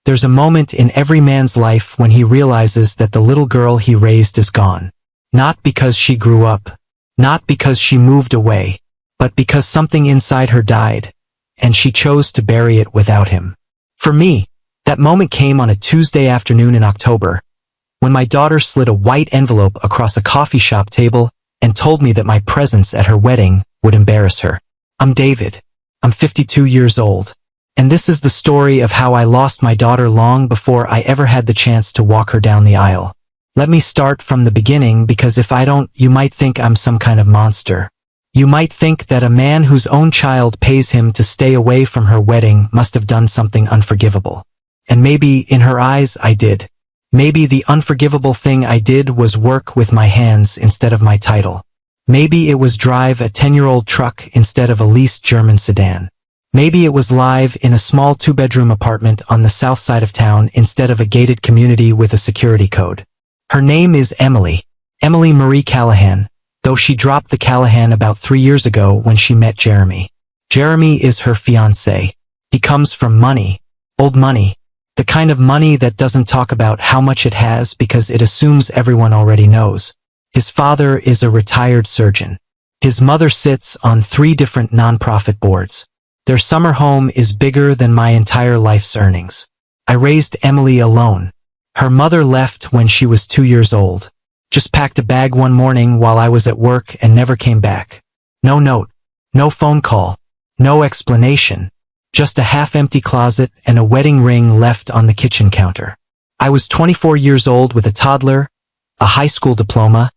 There's a moment in every man's life when he realizes that the little girl he raised is gone. Not because she grew up, not because she moved away, but because something inside her died, and she chose to bury it without him. For me, that moment came on a Tuesday afternoon in October, when my daughter slid a white envelope across a coffee shop table and told me that my presence at her wedding would embarrass her. I'm David. I'm 52 years old. And this is the story of how I lost my daughter long before I ever had the chance to walk her down the aisle. Let me start from the beginning, because if I don't, you might think I'm some kind of monster. You might think that a man whose own child pays him to stay away from her wedding must have done something unforgivable. And maybe, in her eyes, I did. Maybe the unforgivable thing I did was work with my hands instead of my title. Maybe it was drive a 10-year-old truck instead of a leased German sedan. Maybe it was live in a small 2-bedroom apartment on the south side of town instead of a gated community with a security code. Her name is Emily. Emily Marie Callahan, though she dropped the Callahan about 3 years ago when she met Jeremy. Jeremy is her fiancé. He comes from money. Old money. The kind of money that doesn't talk about how much it has because it assumes everyone already knows. His father is a retired surgeon. His mother sits on 3 different nonprofit boards. Their summer home is bigger than my entire life's earnings. I raised Emily alone. Her mother left when she was 2 years old. Just packed a bag one morning while I was at work and never came back. No note. No phone call. No explanation. Just a half-empty closet and a wedding ring left on the kitchen counter. I was 24 years old with a toddler, a high school diploma,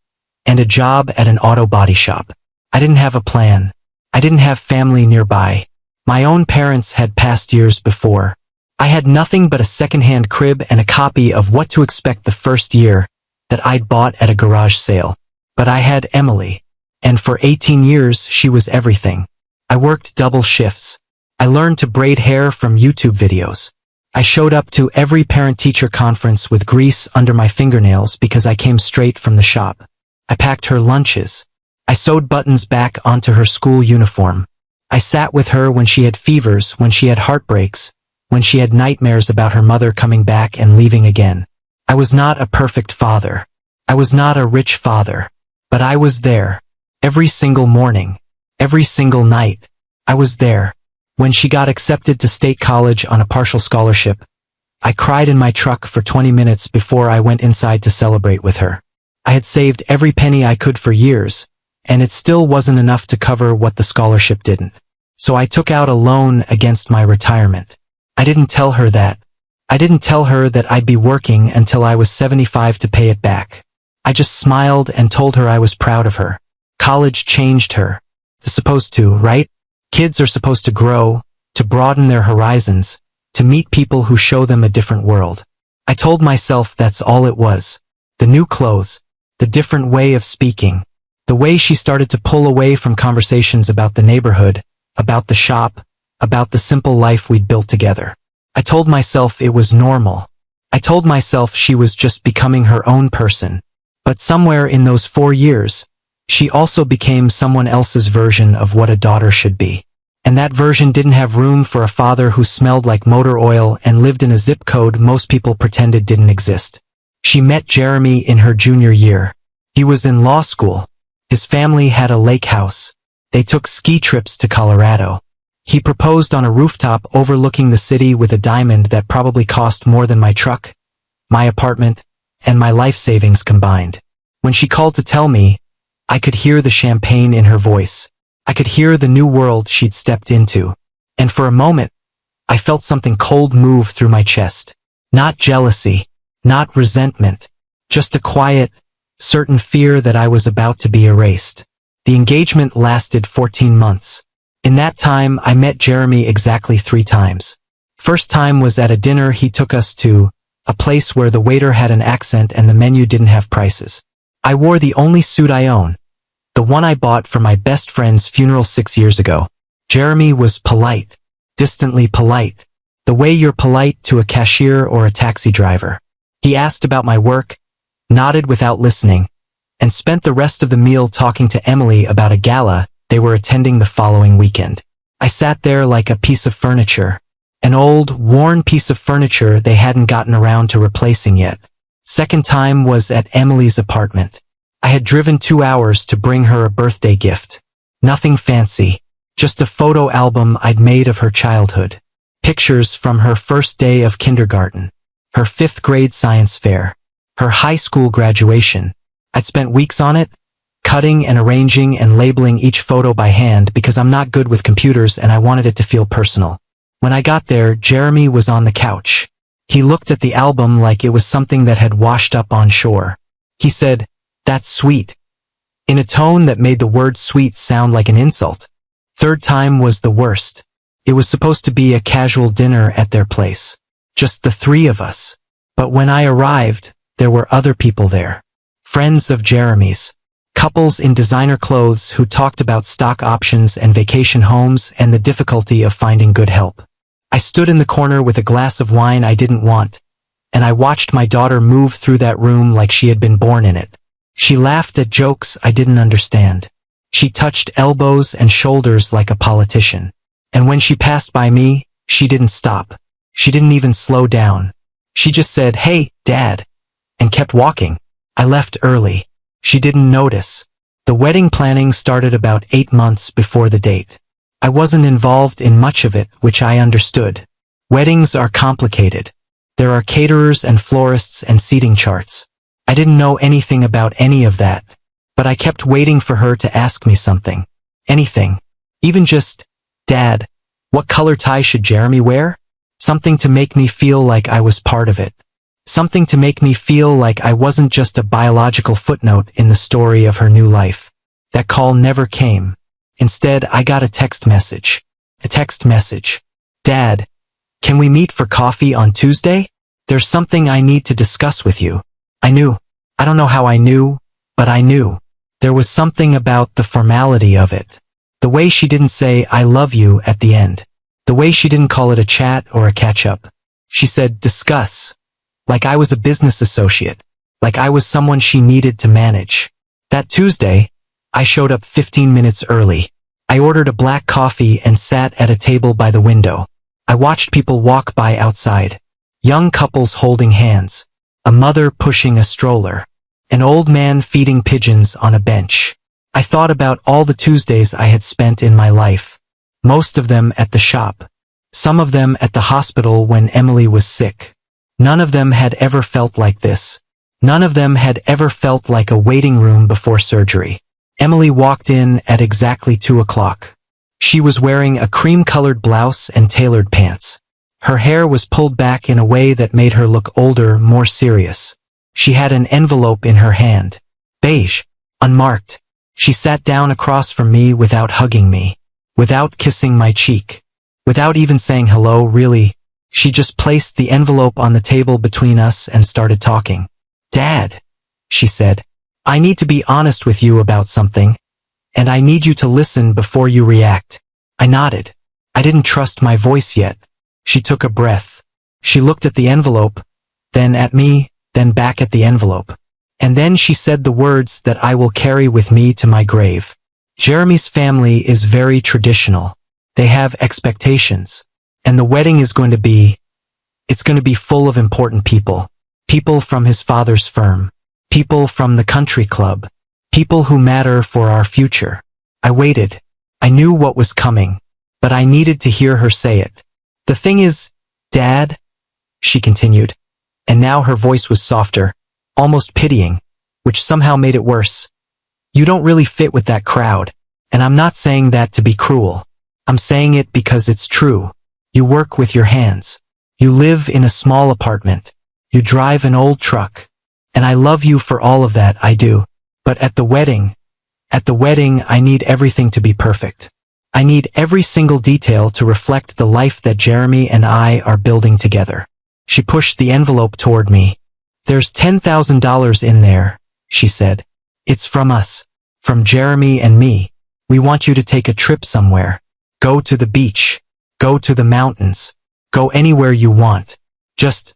and a job at an auto body shop. I didn't have a plan. I didn't have family nearby. My own parents had passed years before. I had nothing but a second-hand crib and a copy of What to Expect the First Year that I'd bought at a garage sale. But I had Emily, and for 18 years she was everything. I worked double shifts. I learned to braid hair from YouTube videos. I showed up to every parent-teacher conference with grease under my fingernails because I came straight from the shop. I packed her lunches. I sewed buttons back onto her school uniform. I sat with her when she had fevers, when she had heartbreaks, when she had nightmares about her mother coming back and leaving again. I was not a perfect father. I was not a rich father. But I was there. Every single morning. Every single night. I was there. When she got accepted to state college on a partial scholarship, I cried in my truck for 20 minutes before I went inside to celebrate with her. I had saved every penny I could for years, and it still wasn't enough to cover what the scholarship didn't. So I took out a loan against my retirement. I didn't tell her that. I didn't tell her that I'd be working until I was 75 to pay it back. I just smiled and told her I was proud of her. College changed her. It's supposed to, right? Kids are supposed to grow, to broaden their horizons, to meet people who show them a different world. I told myself that's all it was. The new clothes, the different way of speaking, the way she started to pull away from conversations about the neighborhood, about the shop, about the simple life we'd built together. I told myself it was normal. I told myself she was just becoming her own person. But somewhere in those 4 years, she also became someone else's version of what a daughter should be. And that version didn't have room for a father who smelled like motor oil and lived in a zip code most people pretended didn't exist. She met Jeremy in her junior year. He was in law school. His family had a lake house. They took ski trips to Colorado. He proposed on a rooftop overlooking the city with a diamond that probably cost more than my truck, my apartment, and my life savings combined. When she called to tell me, I could hear the champagne in her voice. I could hear the new world she'd stepped into. And for a moment, I felt something cold move through my chest. Not jealousy, not resentment, just a quiet, certain fear that I was about to be erased. The engagement lasted 14 months. In that time, I met Jeremy exactly 3 times. First time was at a dinner he took us to, a place where the waiter had an accent and the menu didn't have prices. I wore the only suit I own, the one I bought for my best friend's funeral 6 years ago. Jeremy was polite, distantly polite, the way you're polite to a cashier or a taxi driver. He asked about my work, nodded without listening, and spent the rest of the meal talking to Emily about a gala they were attending the following weekend. I sat there like a piece of furniture, An old, worn piece of furniture they hadn't gotten around to replacing yet. Second time was at Emily's apartment. I had driven 2 hours to bring her a birthday gift. Nothing fancy, just a photo album I'd made of her childhood. Pictures from her first day of kindergarten, her 5th grade science fair, her high school graduation. I'd spent weeks on it, cutting and arranging and labeling each photo by hand because I'm not good with computers and I wanted it to feel personal. When I got there, Jeremy was on the couch. He looked at the album like it was something that had washed up on shore. He said, "That's sweet," in a tone that made the word sweet sound like an insult. Third time was the worst. It was supposed to be a casual dinner at their place. Just the 3 of us. But when I arrived, there were other people there. Friends of Jeremy's. Couples in designer clothes who talked about stock options and vacation homes and the difficulty of finding good help. I stood in the corner with a glass of wine I didn't want, and I watched my daughter move through that room like she had been born in it. She laughed at jokes I didn't understand. She touched elbows and shoulders like a politician. And when she passed by me, she didn't stop. She didn't even slow down. She just said, "Hey, Dad," and kept walking. I left early. She didn't notice. The wedding planning started about 8 months before the date. I wasn't involved in much of it, which I understood. Weddings are complicated. There are caterers and florists and seating charts. I didn't know anything about any of that, but I kept waiting for her to ask me something. Anything. Even just, "Dad, what color tie should Jeremy wear?" Something to make me feel like I was part of it. Something to make me feel like I wasn't just a biological footnote in the story of her new life. That call never came. Instead, I got a text message. A text message. "Dad, can we meet for coffee on Tuesday? There's something I need to discuss with you." I knew. I don't know how I knew, but I knew. There was something about the formality of it. The way she didn't say "I love you" at the end. The way she didn't call it a chat or a catch-up. She said "discuss." Like I was a business associate. Like I was someone she needed to manage. That Tuesday, I showed up 15 minutes early. I ordered a black coffee and sat at a table by the window. I watched people walk by outside. Young couples holding hands. A mother pushing a stroller. An old man feeding pigeons on a bench. I thought about all the Tuesdays I had spent in my life. Most of them at the shop. Some of them at the hospital when Emily was sick. None of them had ever felt like this. None of them had ever felt like a waiting room before surgery. Emily walked in at exactly 2 o'clock. She was wearing a cream-colored blouse and tailored pants. Her hair was pulled back in a way that made her look older, more serious. She had an envelope in her hand. Beige. Unmarked. She sat down across from me without hugging me. Without kissing my cheek. Without even saying hello, really. She just placed the envelope on the table between us and started talking. "Dad," she said, "I need to be honest with you about something, and I need you to listen before you react." I nodded. I didn't trust my voice yet. She took a breath. She looked at the envelope, then at me, then back at the envelope. And then she said the words that I will carry with me to my grave. Jeremy's family is very traditional. They have expectations. And the wedding is going to be, it's going to be full of important people. People from his father's firm. People from the country club. People who matter for our future. I waited. I knew what was coming, but I needed to hear her say it. "The thing is, Dad," she continued, and now her voice was softer, almost pitying, which somehow made it worse. "You don't really fit with that crowd, and I'm not saying that to be cruel. I'm saying it because it's true. You work with your hands. You live in a small apartment. You drive an old truck. And I love you for all of that, I do. But at the wedding, I need everything to be perfect. I need every single detail to reflect the life that Jeremy and I are building together." She pushed the envelope toward me. "There's $10,000 in there," she said. "It's from us. From Jeremy and me. We want you to take a trip somewhere. Go to the beach. Go to the mountains. Go anywhere you want. Just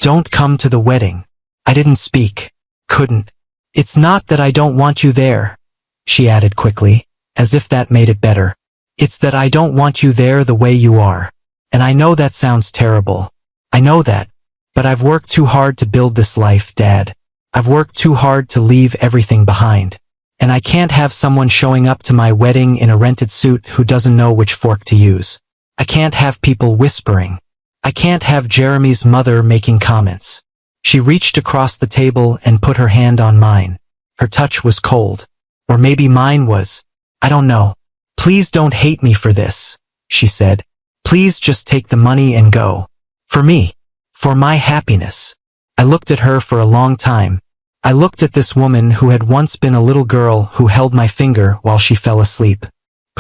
don't come to the wedding." I didn't speak. Couldn't. "It's not that I don't want you there," she added quickly, as if that made it better. "It's that I don't want you there the way you are. And I know that sounds terrible. I know that. But I've worked too hard to build this life, Dad. I've worked too hard to leave everything behind. And I can't have someone showing up to my wedding in a rented suit who doesn't know which fork to use. I can't have people whispering. I can't have Jeremy's mother making comments. She reached across the table and put her hand on mine. Her touch was cold. Or maybe mine was. I don't know. Please don't hate me for this, she said. Please just take the money and go. For me. For my happiness. I looked at her for a long time. I looked at this woman who had once been a little girl who held my finger while she fell asleep.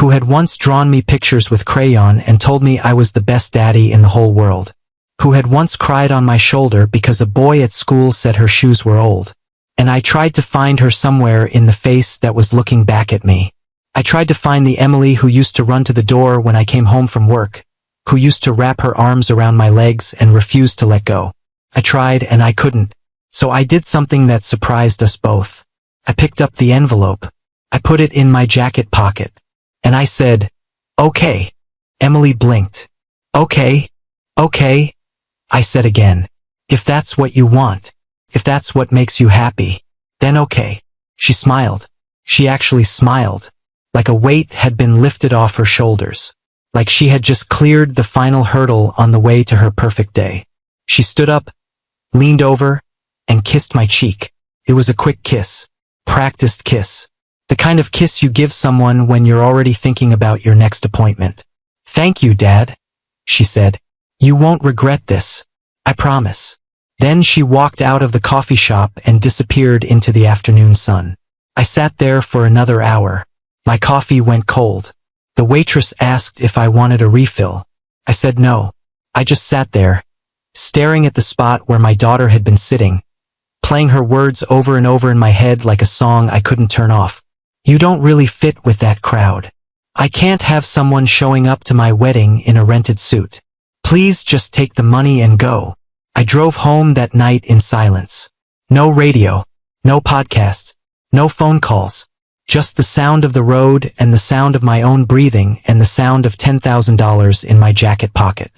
Who had once drawn me pictures with crayon and told me I was the best daddy in the whole world. Who had once cried on my shoulder because a boy at school said her shoes were old. And I tried to find her somewhere in the face that was looking back at me. I tried to find the Emily who used to run to the door when I came home from work, who used to wrap her arms around my legs and refuse to let go. I tried and I couldn't. So I did something that surprised us both. I picked up the envelope. I put it in my jacket pocket. And I said, "Okay." Emily blinked. "Okay. Okay." I said again. "If that's what you want. If that's what makes you happy. Then okay." She smiled. She actually smiled. Like a weight had been lifted off her shoulders. Like she had just cleared the final hurdle on the way to her perfect day. She stood up, leaned over, and kissed my cheek. It was a quick kiss. Practiced kiss. The kind of kiss you give someone when you're already thinking about your next appointment. "Thank you, Dad," she said. "You won't regret this. I promise." Then she walked out of the coffee shop and disappeared into the afternoon sun. I sat there for another hour. My coffee went cold. The waitress asked if I wanted a refill. I said no. I just sat there, staring at the spot where my daughter had been sitting, playing her words over and over in my head like a song I couldn't turn off. "You don't really fit with that crowd. I can't have someone showing up to my wedding in a rented suit. Please just take the money and go." I drove home that night in silence. No radio, no podcasts, no phone calls. Just the sound of the road and the sound of my own breathing and the sound of $10,000 in my jacket pocket.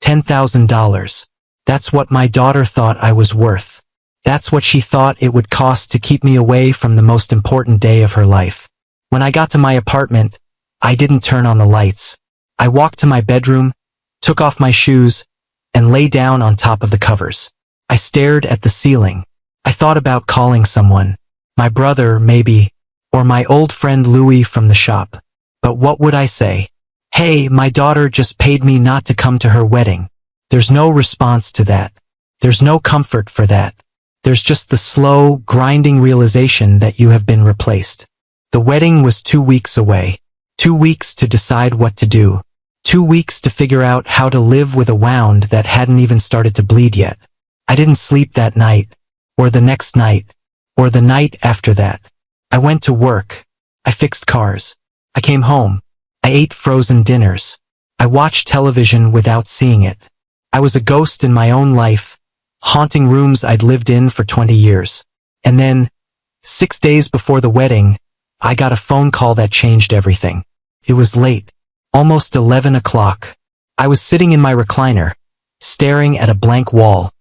$10,000. That's what my daughter thought I was worth. That's what she thought it would cost to keep me away from the most important day of her life. When I got to my apartment, I didn't turn on the lights. I walked to my bedroom, took off my shoes, and lay down on top of the covers. I stared at the ceiling. I thought about calling someone. My brother, maybe, or my old friend Louis from the shop. But what would I say? "Hey, my daughter just paid me not to come to her wedding." There's no response to that. There's no comfort for that. There's just the slow, grinding realization that you have been replaced. The wedding was 2 weeks away. 2 weeks to decide what to do. 2 weeks to figure out how to live with a wound that hadn't even started to bleed yet. I didn't sleep that night, or the next night, or the night after that. I went to work. I fixed cars. I came home. I ate frozen dinners. I watched television without seeing it. I was a ghost in my own life, haunting rooms I'd lived in for 20 years. And then, 6 days before the wedding, I got a phone call that changed everything. It was late, almost 11 o'clock. I was sitting in my recliner, staring at a blank wall,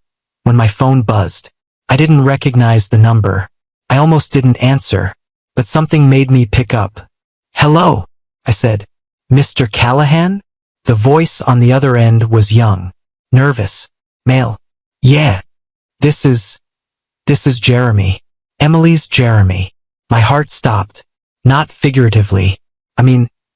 when my phone buzzed. I didn't recognize the number. I almost didn't answer, but something made me pick up. "Hello," I said. "Mr. Callahan?" The voice on the other end was young, nervous, male. "Yeah, this is Jeremy. Emily's Jeremy." My heart stopped. Not figuratively.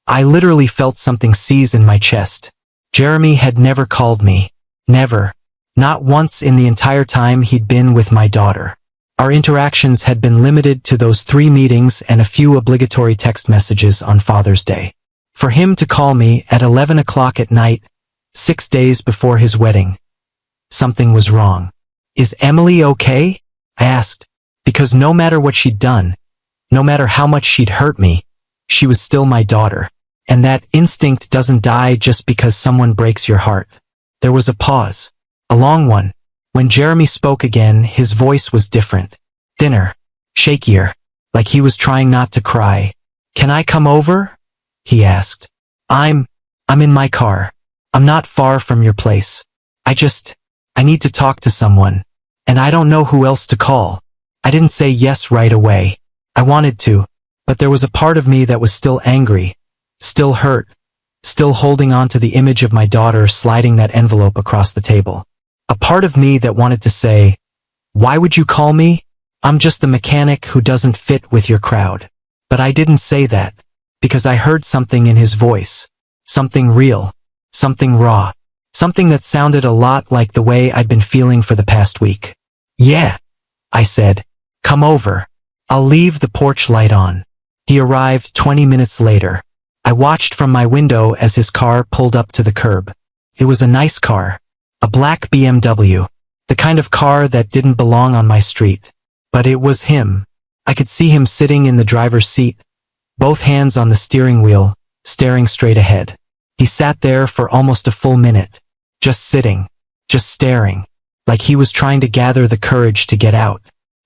I literally felt something seize in my chest. Jeremy had never called me. Never. Not once in the entire time he'd been with my daughter. Our interactions had been limited to those 3 meetings and a few obligatory text messages on Father's Day. For him to call me at 11 o'clock at night, 6 days before his wedding. Something was wrong. "Is Emily okay?" I asked, because no matter what she'd done, no matter how much she'd hurt me, she was still my daughter. And that instinct doesn't die just because someone breaks your heart. There was a pause. A long one. When Jeremy spoke again, his voice was different. Thinner. Shakier. Like he was trying not to cry. "Can I come over?" he asked. I'm in my car." I'm not far from your place. I need to talk to someone. And I don't know who else to call. I didn't say yes right away. I wanted to, but there was a part of me that was still angry, still hurt, still holding on to the image of my daughter sliding that envelope across the table. A part of me that wanted to say, "Why would you call me? I'm just the mechanic who doesn't fit with your crowd." But I didn't say that, because I heard something in his voice. Something real. Something raw. Something that sounded a lot like the way I'd been feeling for the past week. "Yeah," I said. "Come over. I'll leave the porch light on." He arrived 20 minutes later. I watched from my window as his car pulled up to the curb. It was a nice car. A black BMW. The kind of car that didn't belong on my street. But it was him. I could see him sitting in the driver's seat, both hands on the steering wheel, staring straight ahead. He sat there for almost a full minute, just sitting, just staring, like he was trying to gather the courage to get out.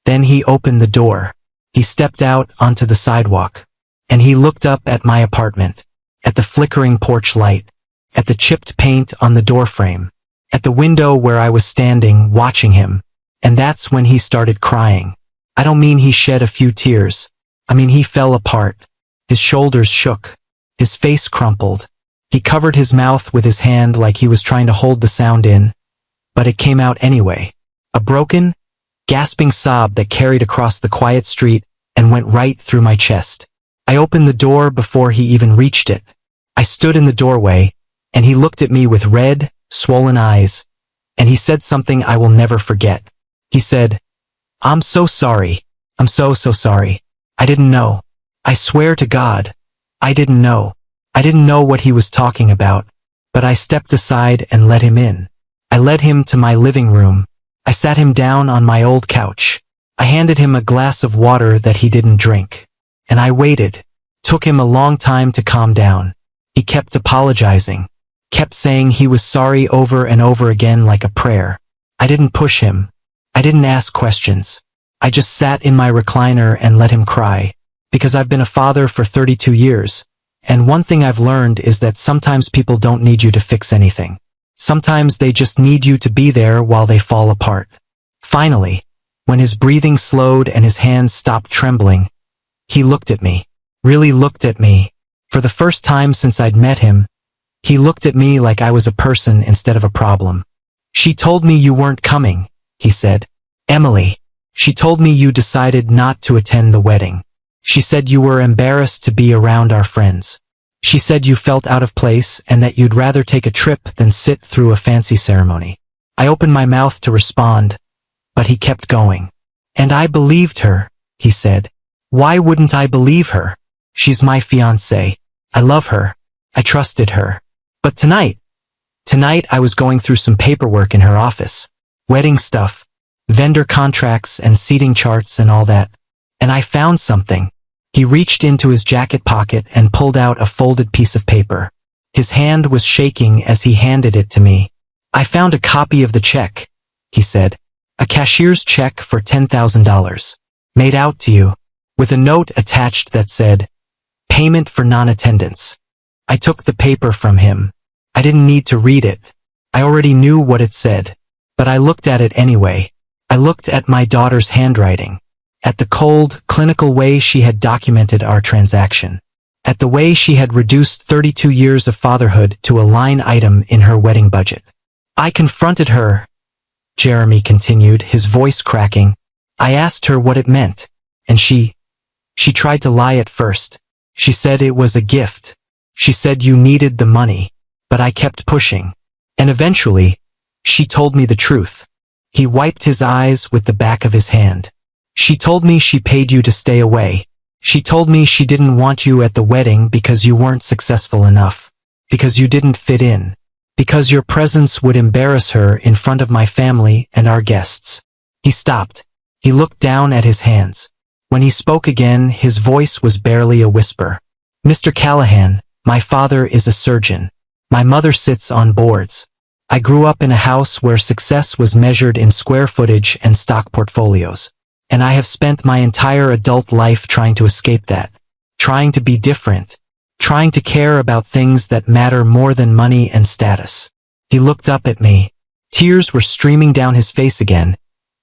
Then he opened the door. He stepped out onto the sidewalk, and he looked up at my apartment, at the flickering porch light, at the chipped paint on the doorframe, at the window where I was standing watching him, and that's when he started crying. I don't mean he shed a few tears. I mean he fell apart. His shoulders shook. His face crumpled. He covered his mouth with his hand like he was trying to hold the sound in, but it came out anyway. A broken, gasping sob that carried across the quiet street and went right through my chest. I opened the door before he even reached it. I stood in the doorway, and he looked at me with red, swollen eyes, and he said something I will never forget. He said, "I'm so sorry. I'm so sorry. I didn't know. I swear to God, I didn't know. I didn't know what he was talking about, but I stepped aside and let him in. I led him to my living room. I sat him down on my old couch. I handed him a glass of water that he didn't drink. And I waited. Took him a long time to calm down. He kept apologizing, kept saying he was sorry over and over again like a prayer. I didn't push him. I didn't ask questions. I just sat in my recliner and let him cry, because I've been a father for 32 years. And one thing I've learned is that sometimes people don't need you to fix anything. Sometimes they just need you to be there while they fall apart. Finally, when his breathing slowed and his hands stopped trembling, he looked at me, really looked at me. For the first time since I'd met him, he looked at me like I was a person instead of a problem. "She told me you weren't coming," he said. "Emily, she told me you decided not to attend the wedding. She said you were embarrassed to be around our friends. She said you felt out of place and that you'd rather take a trip than sit through a fancy ceremony." I opened my mouth to respond, but he kept going. "And I believed her," he said. "Why wouldn't I believe her? She's my fiancé. I love her. I trusted her. But tonight I was going through some paperwork in her office. Wedding stuff, vendor contracts and seating charts and all that. And I found something." He reached into his jacket pocket and pulled out a folded piece of paper. His hand was shaking as he handed it to me. "I found a copy of the check," he said. "A cashier's check for $10,000. Made out to you, with a note attached that said, 'Payment for non-attendance.'" I took the paper from him. I didn't need to read it. I already knew what it said. But I looked at it anyway. I looked at my daughter's handwriting. At the cold, clinical way she had documented our transaction. At the way she had reduced 32 years of fatherhood to a line item in her wedding budget. I confronted her, Jeremy continued, his voice cracking. I asked her what it meant, and she tried to lie at first. She said it was a gift. She said you needed the money, but I kept pushing. And eventually, she told me the truth. He wiped his eyes with the back of his hand. "She told me she paid you to stay away. She told me she didn't want you at the wedding because you weren't successful enough, because you didn't fit in, because your presence would embarrass her in front of my family and our guests." He stopped. He looked down at his hands. When he spoke again, his voice was barely a whisper. "Mr. Callahan, my father is a surgeon. My mother sits on boards. I grew up in a house where success was measured in square footage and stock portfolios. And I have spent my entire adult life trying to escape that, trying to be different, trying to care about things that matter more than money and status. He looked up at me. Tears were streaming down his face again,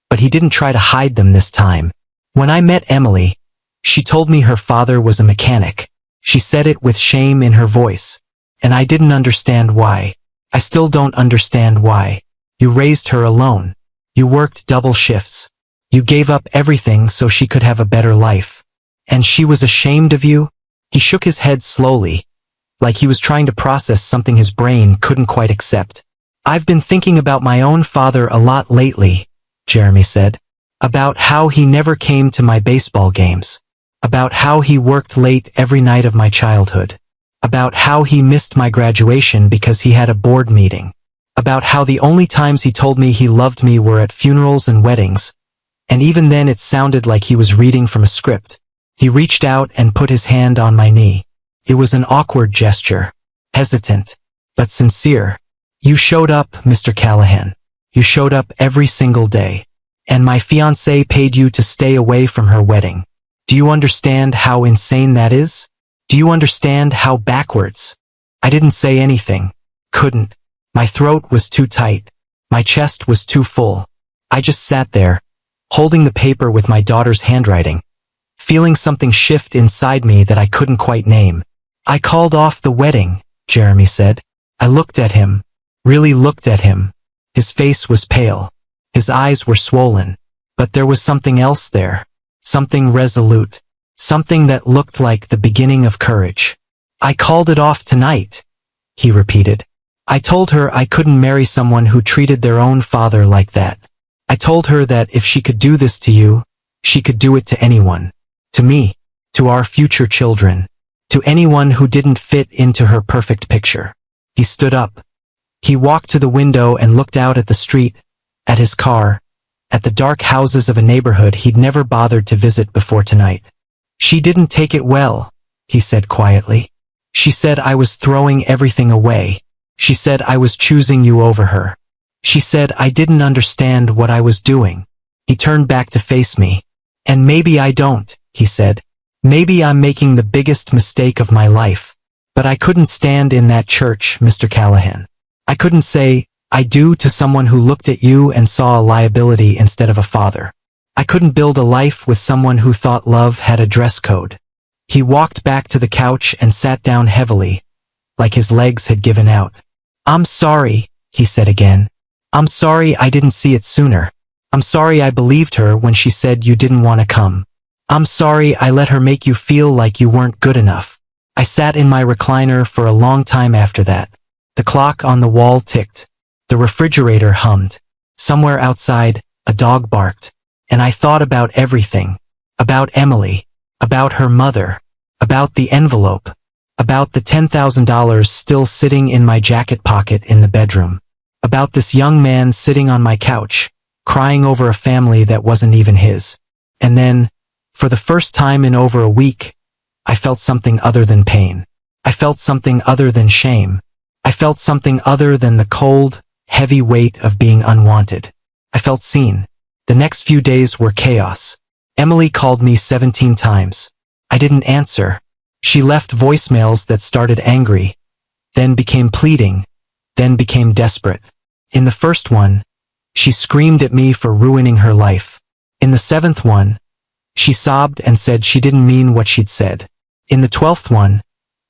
but he didn't try to hide them this time. When I met Emily, she told me her father was a mechanic. She said it with shame in her voice, and I didn't understand why. I still don't understand why. You raised her alone. You worked double shifts. You gave up everything so she could have a better life. And she was ashamed of you? He shook his head slowly, like he was trying to process something his brain couldn't quite accept. I've been thinking about my own father a lot lately, Jeremy said. About how he never came to my baseball games. About how he worked late every night of my childhood. About how he missed my graduation because he had a board meeting. About how the only times he told me he loved me were at funerals and weddings. And even then it sounded like he was reading from a script. He reached out and put his hand on my knee. It was an awkward gesture. Hesitant, but sincere. You showed up, Mr. Callahan. You showed up every single day. And my fiancé paid you to stay away from her wedding. Do you understand how insane that is? Do you understand how backwards? I didn't say anything. Couldn't. My throat was too tight. My chest was too full. I just sat there, holding the paper with my daughter's handwriting, feeling something shift inside me that I couldn't quite name. I called off the wedding, Jeremy said. I looked at him, really looked at him. His face was pale. His eyes were swollen. But there was something else there. Something resolute. Something that looked like the beginning of courage. I called it off tonight, he repeated. I told her I couldn't marry someone who treated their own father like that. I told her that if she could do this to you, she could do it to anyone. To me, to our future children, to anyone who didn't fit into her perfect picture. He stood up. He walked to the window and looked out at the street, at his car, at the dark houses of a neighborhood he'd never bothered to visit before tonight. She didn't take it well, he said quietly. She said I was throwing everything away. She said I was choosing you over her. She said I didn't understand what I was doing. He turned back to face me. And maybe I don't, he said. Maybe I'm making the biggest mistake of my life. But I couldn't stand in that church, Mr. Callahan. I couldn't say, I do to someone who looked at you and saw a liability instead of a father. I couldn't build a life with someone who thought love had a dress code. He walked back to the couch and sat down heavily, like his legs had given out. I'm sorry, he said again. I'm sorry I didn't see it sooner. I'm sorry I believed her when she said you didn't want to come. I'm sorry I let her make you feel like you weren't good enough. I sat in my recliner for a long time after that. The clock on the wall ticked. The refrigerator hummed. Somewhere outside, a dog barked. And I thought about everything. About Emily. About her mother. About the envelope. About the $10,000 still sitting in my jacket pocket in the bedroom. About this young man sitting on my couch, crying over a family that wasn't even his. And then, for the first time in over a week, I felt something other than pain. I felt something other than shame. I felt something other than the cold, heavy weight of being unwanted. I felt seen. The next few days were chaos. Emily called me 17 times. I didn't answer. She left voicemails that started angry, then became pleading, then became desperate. In the first one, she screamed at me for ruining her life. In the 7th one, she sobbed and said she didn't mean what she'd said. In the 12th one,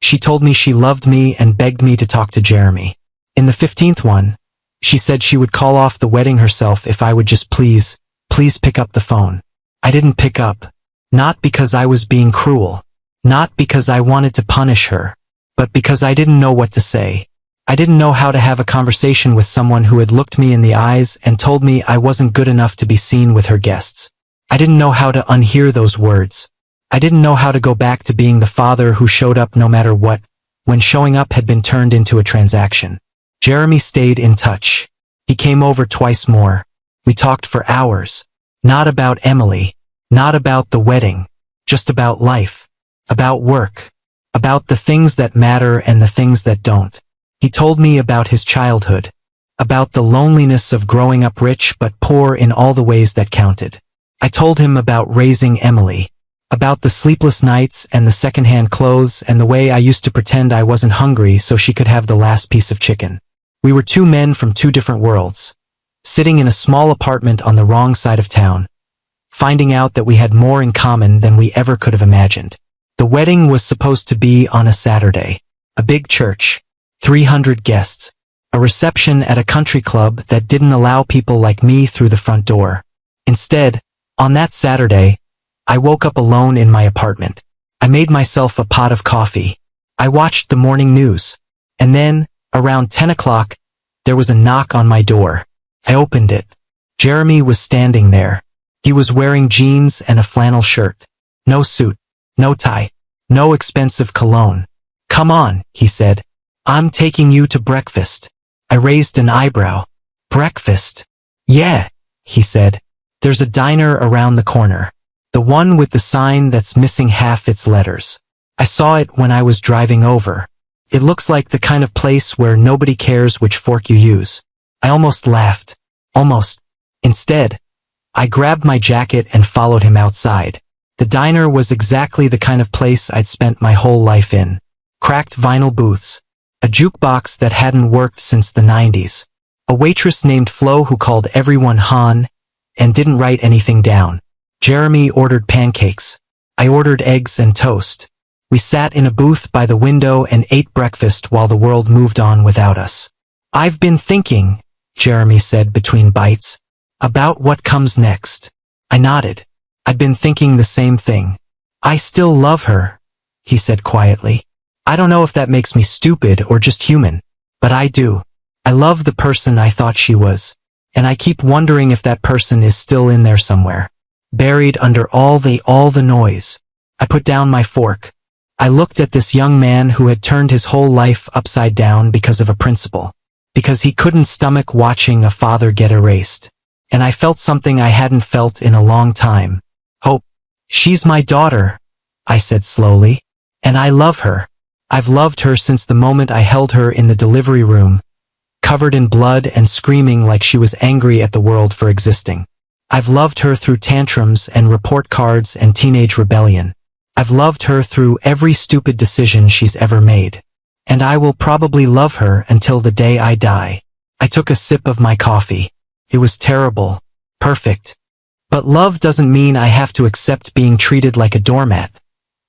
she told me she loved me and begged me to talk to Jeremy. In the 15th one, she said she would call off the wedding herself if I would just please pick up the phone. I didn't pick up. Not because I was being cruel. Not because I wanted to punish her. But because I didn't know what to say. I didn't know how to have a conversation with someone who had looked me in the eyes and told me I wasn't good enough to be seen with her guests. I didn't know how to unhear those words. I didn't know how to go back to being the father who showed up no matter what, when showing up had been turned into a transaction. Jeremy stayed in touch. He came over twice more. We talked for hours. Not about Emily. Not about the wedding. Just about life. About work. About the things that matter and the things that don't. He told me about his childhood. About the loneliness of growing up rich but poor in all the ways that counted. I told him about raising Emily. About the sleepless nights and the secondhand clothes and the way I used to pretend I wasn't hungry so she could have the last piece of chicken. We were two men from two different worlds, sitting in a small apartment on the wrong side of town, finding out that we had more in common than we ever could have imagined. The wedding was supposed to be on a Saturday. A big church, 300 guests, a reception at a country club that didn't allow people like me through the front door. Instead, on that Saturday, I woke up alone in my apartment. I made myself a pot of coffee. I watched the morning news. And then, around 10 o'clock, there was a knock on my door. I opened it. Jeremy was standing there. He was wearing jeans and a flannel shirt. No suit, no tie, no expensive cologne. "Come on," he said. "I'm taking you to breakfast." I raised an eyebrow. "Breakfast?" "Yeah," he said. "There's a diner around the corner. The one with the sign that's missing half its letters. I saw it when I was driving over. It looks like the kind of place where nobody cares which fork you use." I almost laughed. Almost. Instead, I grabbed my jacket and followed him outside. The diner was exactly the kind of place I'd spent my whole life in. Cracked vinyl booths. A jukebox that hadn't worked since the 90s. A waitress named Flo who called everyone Han and didn't write anything down. Jeremy ordered pancakes. I ordered eggs and toast. We sat in a booth by the window and ate breakfast while the world moved on without us. "I've been thinking," Jeremy said between bites, "about what comes next." I nodded. I'd been thinking the same thing. "I still love her," he said quietly. "I don't know if that makes me stupid or just human, but I do. I love the person I thought she was, and I keep wondering if that person is still in there somewhere, buried under all the noise." I put down my fork. I looked at this young man who had turned his whole life upside down because of a principle, because he couldn't stomach watching a father get erased. And I felt something I hadn't felt in a long time. Hope. "She's my daughter," I said slowly, "and I love her. I've loved her since the moment I held her in the delivery room, covered in blood and screaming like she was angry at the world for existing. I've loved her through tantrums and report cards and teenage rebellion. I've loved her through every stupid decision she's ever made. And I will probably love her until the day I die." I took a sip of my coffee. It was terrible. Perfect. "But love doesn't mean I have to accept being treated like a doormat,"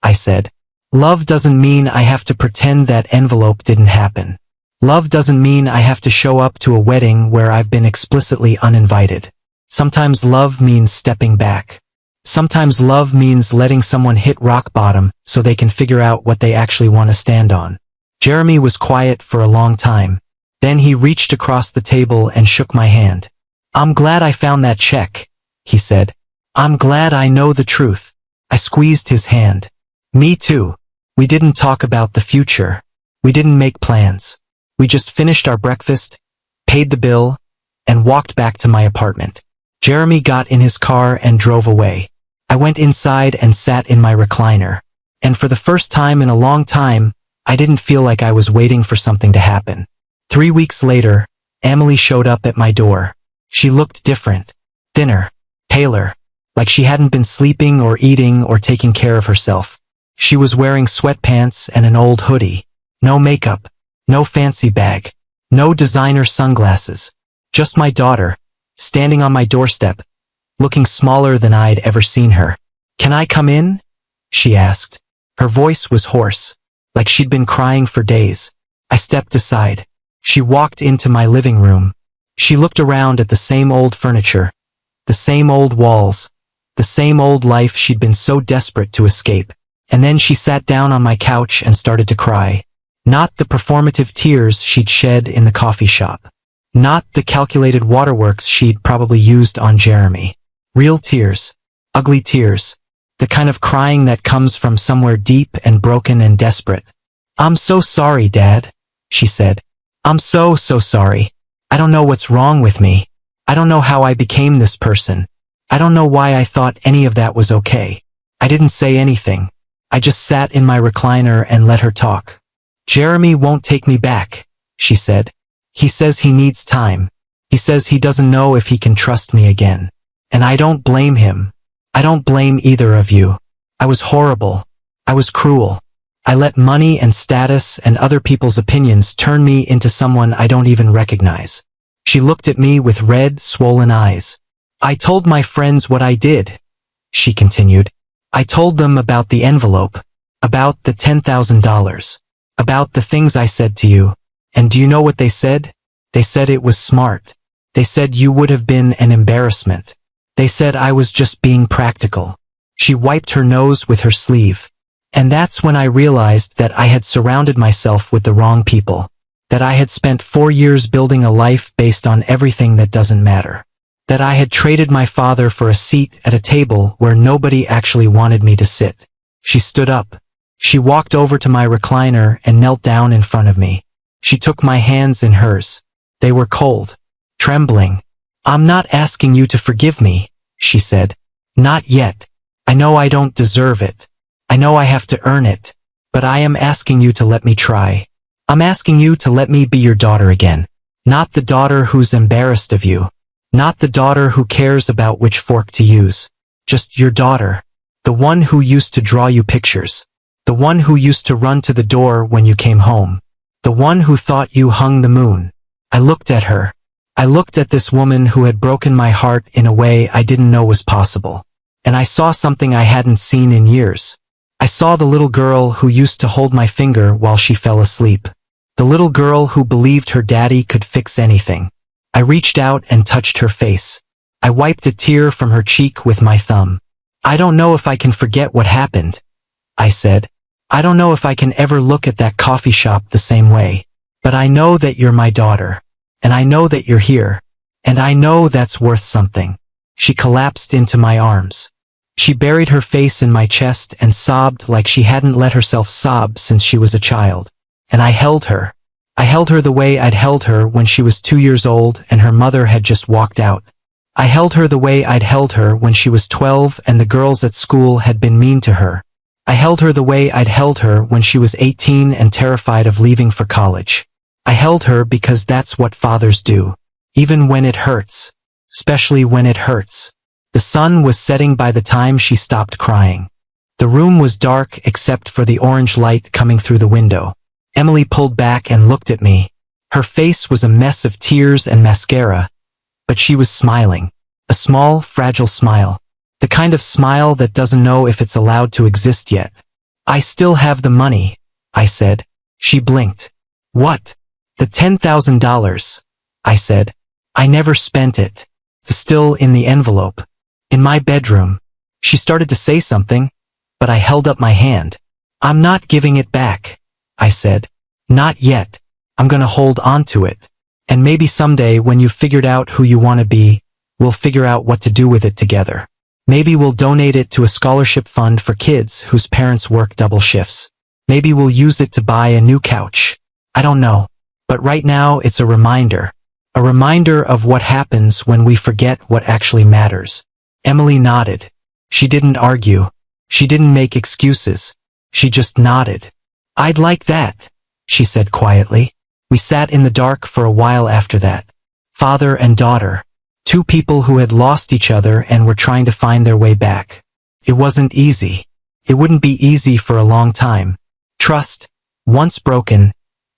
I said. "Love doesn't mean I have to pretend that envelope didn't happen. Love doesn't mean I have to show up to a wedding where I've been explicitly uninvited. Sometimes love means stepping back. Sometimes love means letting someone hit rock bottom so they can figure out what they actually want to stand on." Jeremy was quiet for a long time. Then he reached across the table and shook my hand. "I'm glad I found that check," he said. "I'm glad I know the truth." I squeezed his hand. "Me too." We didn't talk about the future. We didn't make plans. We just finished our breakfast, paid the bill, and walked back to my apartment. Jeremy got in his car and drove away. I went inside and sat in my recliner. And for the first time in a long time, I didn't feel like I was waiting for something to happen. 3 weeks later, Emily showed up at my door. She looked different, thinner, paler, like she hadn't been sleeping or eating or taking care of herself. She was wearing sweatpants and an old hoodie. No makeup, no fancy bag, no designer sunglasses. Just my daughter, standing on my doorstep, looking smaller than I'd ever seen her. "Can I come in?" she asked. Her voice was hoarse, like she'd been crying for days. I stepped aside. She walked into my living room. She looked around at the same old furniture, the same old walls, the same old life she'd been so desperate to escape. And then she sat down on my couch and started to cry. Not the performative tears she'd shed in the coffee shop. Not the calculated waterworks she'd probably used on Jeremy. Real tears. Ugly tears. The kind of crying that comes from somewhere deep and broken and desperate. "I'm so sorry, Dad," she said. "I'm so sorry. I don't know what's wrong with me. I don't know how I became this person. I don't know why I thought any of that was okay." I didn't say anything. I just sat in my recliner and let her talk. "Jeremy won't take me back," she said. "He says he needs time. He says he doesn't know if he can trust me again. And I don't blame him. I don't blame either of you. I was horrible. I was cruel. I let money and status and other people's opinions turn me into someone I don't even recognize. She looked at me with red, swollen eyes. I told my friends what I did, she continued. I told them about the envelope, about the $10,000, about the things I said to you. And do you know what they said? They said it was smart. They said you would have been an embarrassment. They said I was just being practical. She wiped her nose with her sleeve. And that's when I realized that I had surrounded myself with the wrong people. That I had spent 4 years building a life based on everything that doesn't matter. That I had traded my father for a seat at a table where nobody actually wanted me to sit. She stood up. She walked over to my recliner and knelt down in front of me. She took my hands in hers. They were cold, trembling. I'm not asking you to forgive me, she said. Not yet. I know I don't deserve it. I know I have to earn it. But I am asking you to let me try. I'm asking you to let me be your daughter again. Not the daughter who's embarrassed of you. Not the daughter who cares about which fork to use. Just your daughter. The one who used to draw you pictures. The one who used to run to the door when you came home. The one who thought you hung the moon. I looked at her. I looked at this woman who had broken my heart in a way I didn't know was possible. And I saw something I hadn't seen in years. I saw the little girl who used to hold my finger while she fell asleep. The little girl who believed her daddy could fix anything. I reached out and touched her face. I wiped a tear from her cheek with my thumb. I don't know if I can forget what happened, I said. I don't know if I can ever look at that coffee shop the same way. But I know that you're my daughter. And I know that you're here. And I know that's worth something. She collapsed into my arms. She buried her face in my chest and sobbed like she hadn't let herself sob since she was a child. And I held her. I held her the way I'd held her when she was 2 years old and her mother had just walked out. I held her the way I'd held her when she was 12 and the girls at school had been mean to her. I held her the way I'd held her when she was 18 and terrified of leaving for college. I held her because that's what fathers do. Even when it hurts. Especially when it hurts. The sun was setting by the time she stopped crying. The room was dark except for the orange light coming through the window. Emily pulled back and looked at me. Her face was a mess of tears and mascara, but she was smiling. A small, fragile smile. The kind of smile that doesn't know if it's allowed to exist yet. I still have the money, I said. She blinked. What? The $10,000, I said. I never spent it. Still in the envelope. In my bedroom. She started to say something, but I held up my hand. I'm not giving it back, I said. Not yet. I'm gonna hold on to it. And maybe someday when you've figured out who you want to be, we'll figure out what to do with it together. Maybe we'll donate it to a scholarship fund for kids whose parents work double shifts. Maybe we'll use it to buy a new couch. I don't know. But right now it's a reminder. A reminder of what happens when we forget what actually matters. Emily nodded. She didn't argue. She didn't make excuses. She just nodded. I'd like that, she said quietly. We sat in the dark for a while after that. Father and daughter. Two people who had lost each other and were trying to find their way back. It wasn't easy. It wouldn't be easy for a long time. Trust, once broken,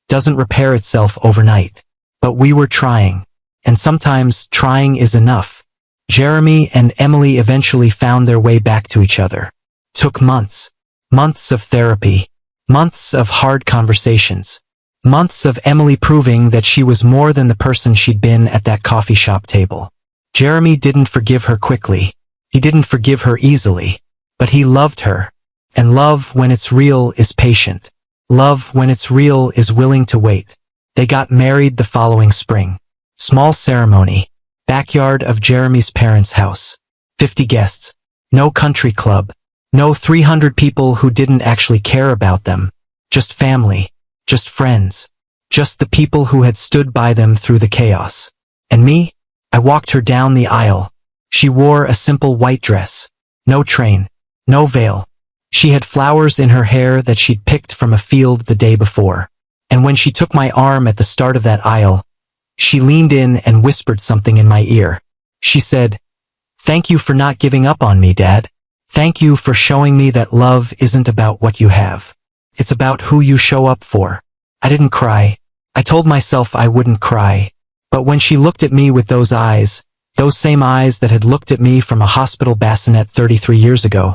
doesn't repair itself overnight. But we were trying. And sometimes trying is enough. Jeremy and Emily eventually found their way back to each other. Took months. Months of therapy. Months of hard conversations. Months of Emily proving that she was more than the person she'd been at that coffee shop table. Jeremy didn't forgive her quickly. He didn't forgive her easily. But he loved her. And love, when it's real, is patient. Love, when it's real, is willing to wait. They got married the following spring. Small ceremony. Backyard of Jeremy's parents' house. 50 guests. No country club. No 300 people who didn't actually care about them. Just family. Just friends. Just the people who had stood by them through the chaos. And me? I walked her down the aisle. She wore a simple white dress. No train. No veil. She had flowers in her hair that she'd picked from a field the day before. And when she took my arm at the start of that aisle, she leaned in and whispered something in my ear. She said, "Thank you for not giving up on me, Dad." Thank you for showing me that love isn't about what you have. It's about who you show up for. I didn't cry. I told myself I wouldn't cry. But when she looked at me with those eyes, those same eyes that had looked at me from a hospital bassinet 33 years ago,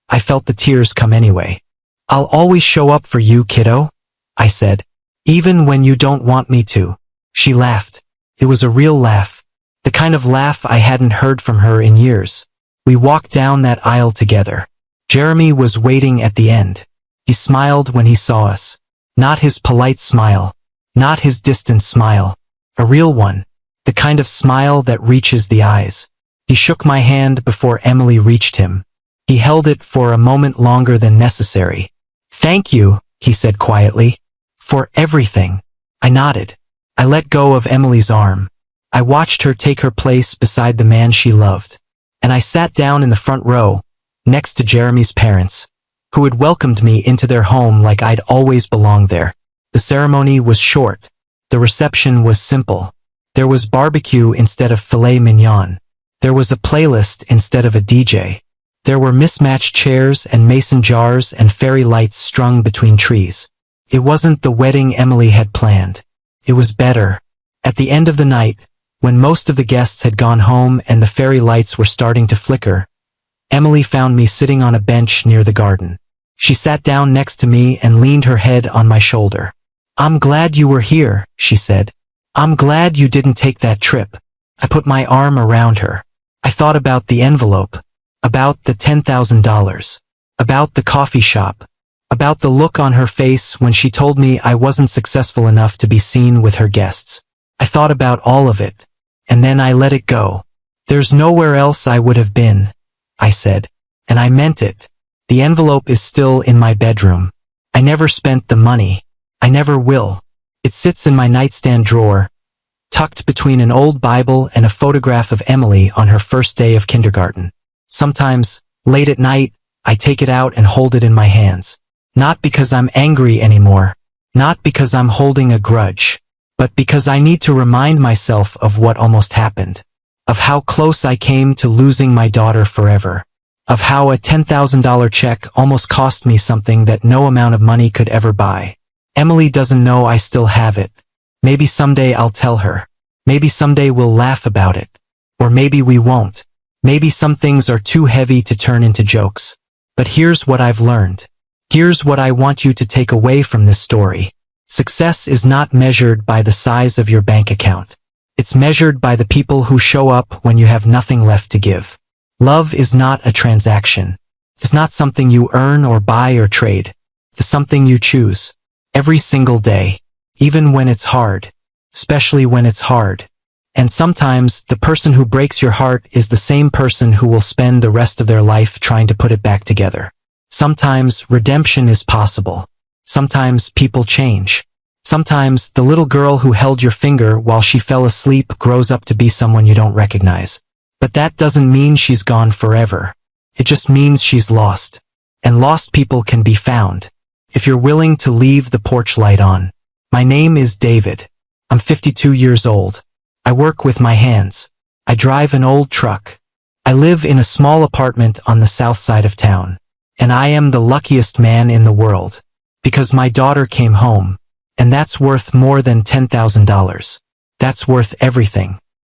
I felt the tears come anyway. I'll always show up for you, kiddo, I said. Even when you don't want me to. She laughed. It was a real laugh. The kind of laugh I hadn't heard from her in years. We walked down that aisle together. Jeremy was waiting at the end. He smiled when he saw us. Not his polite smile. Not his distant smile. A real one. The kind of smile that reaches the eyes. He shook my hand before Emily reached him. He held it for a moment longer than necessary. Thank you, he said quietly. For everything. I nodded. I let go of Emily's arm. I watched her take her place beside the man she loved. And I sat down in the front row, next to Jeremy's parents, who had welcomed me into their home like I'd always belonged there. The ceremony was short. The reception was simple. There was barbecue instead of filet mignon. There was a playlist instead of a DJ. There were mismatched chairs and mason jars and fairy lights strung between trees. It wasn't the wedding Emily had planned. It was better. At the end of the night, when most of the guests had gone home and the fairy lights were starting to flicker, Emily found me sitting on a bench near the garden. She sat down next to me and leaned her head on my shoulder. I'm glad you were here, she said. I'm glad you didn't take that trip. I put my arm around her. I thought about the envelope, about the $10,000, about the coffee shop, about the look on her face when she told me I wasn't successful enough to be seen with her guests. I thought about all of it, and then I let it go. There's nowhere else I would have been, I said, and I meant it. The envelope is still in my bedroom. I never spent the money. I never will. It sits in my nightstand drawer, tucked between an old Bible and a photograph of Emily on her first day of kindergarten. Sometimes, late at night, I take it out and hold it in my hands. Not because I'm angry anymore. Not because I'm holding a grudge. But because I need to remind myself of what almost happened. Of how close I came to losing my daughter forever. Of how a $10,000 check almost cost me something that no amount of money could ever buy. Emily doesn't know I still have it. Maybe someday I'll tell her. Maybe someday we'll laugh about it. Or maybe we won't. Maybe some things are too heavy to turn into jokes. But here's what I've learned. Here's what I want you to take away from this story. Success is not measured by the size of your bank account. It's measured by the people who show up when you have nothing left to give. Love is not a transaction. It's not something you earn or buy or trade. It's something you choose. Every single day. Even when it's hard. Especially when it's hard. And sometimes, the person who breaks your heart is the same person who will spend the rest of their life trying to put it back together. Sometimes, redemption is possible. Sometimes, people change. Sometimes, the little girl who held your finger while she fell asleep grows up to be someone you don't recognize. But that doesn't mean she's gone forever. It just means she's lost. And lost people can be found. If you're willing to leave the porch light on. My name is David. I'm 52 years old. I work with my hands. I drive an old truck. I live in a small apartment on the south side of town. And I am the luckiest man in the world. Because my daughter came home. And that's worth more than $10,000. That's worth everything.